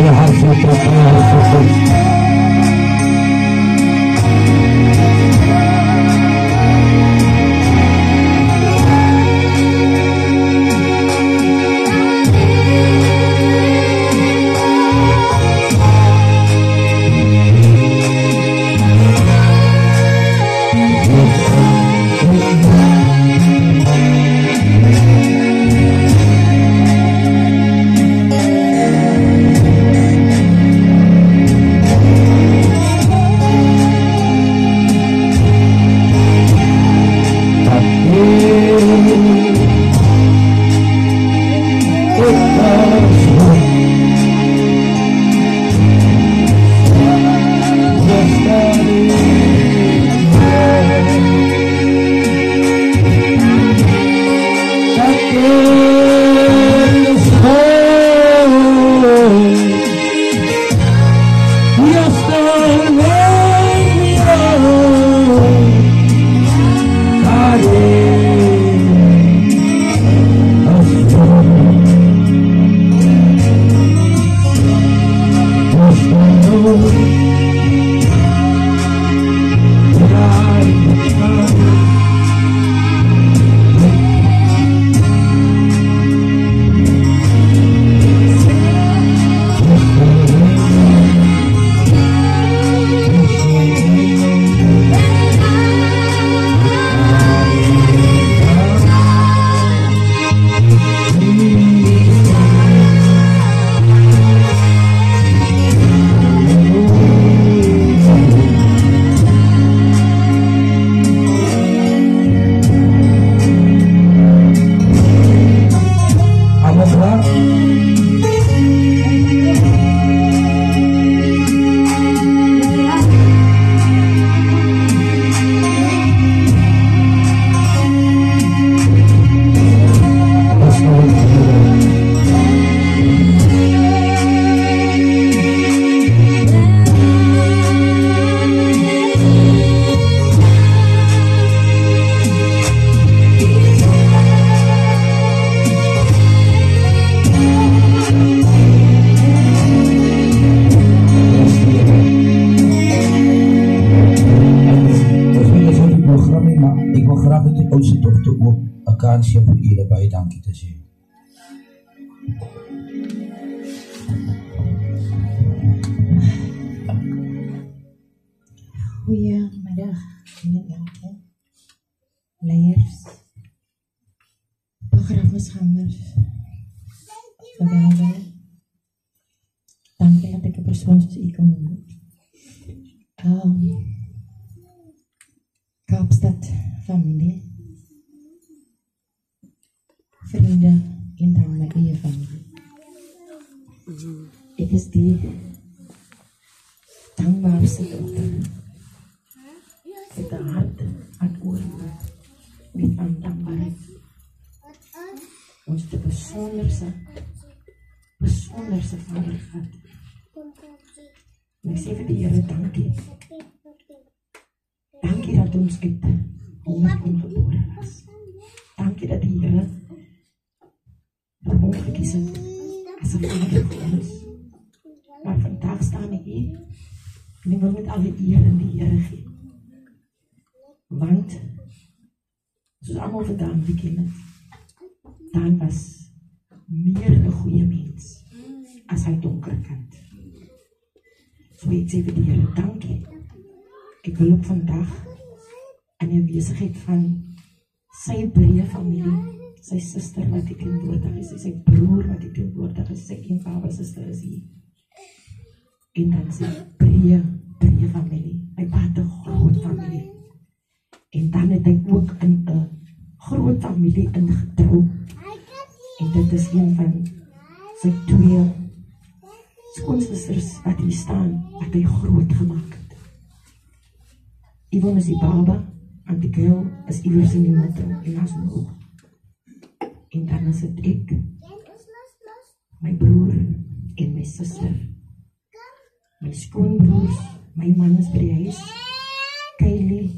Saya harus Akansya voor iedere bij dankie te zien. Goedemiddag, meneer leiders, begrafenisgangers, gewelden. Dankie dat ik een persoon zoals u kon doen. Kaapstad familie. Vrienden en dan mijn eie familie. Ik is die dankbaarste dochter. Met een hart aan oren. Met een dankbaarheid. Ons de bijzonderste vader gehad. En ik zeg voor de Heere dankie. Dankie dat ons uit hier geboren was. Dankie dat die Heere ons gekies het as 'n vader vir ons. Maar vandag staan ek hier en ek wil met al die eer en die Here gee. Want soos almal vir Dan geken het, Dan was meer 'n goeie mens as hy donker kant. So ek sê vir die Here dankie. Ek wil ook vandag in die besigheid van sy breë familie, sy suster wat die teenwoordig is, sy broer wat die teenwoordig is, sy kindpapa suster is hier. En dan sy breë familie, my pa het 'n groot familie. En dan het hy ook in 'n groot familie ingetrou. En dit is een van sy 2 skoonsusters wat hier staan, wat hy groot gemaak het. Yvonne is die baba, en die girl is iewers in die motor, en as nog. En dan is het ek, my broer en my suster, my skoonbroers, my man is by die huis, Kylie,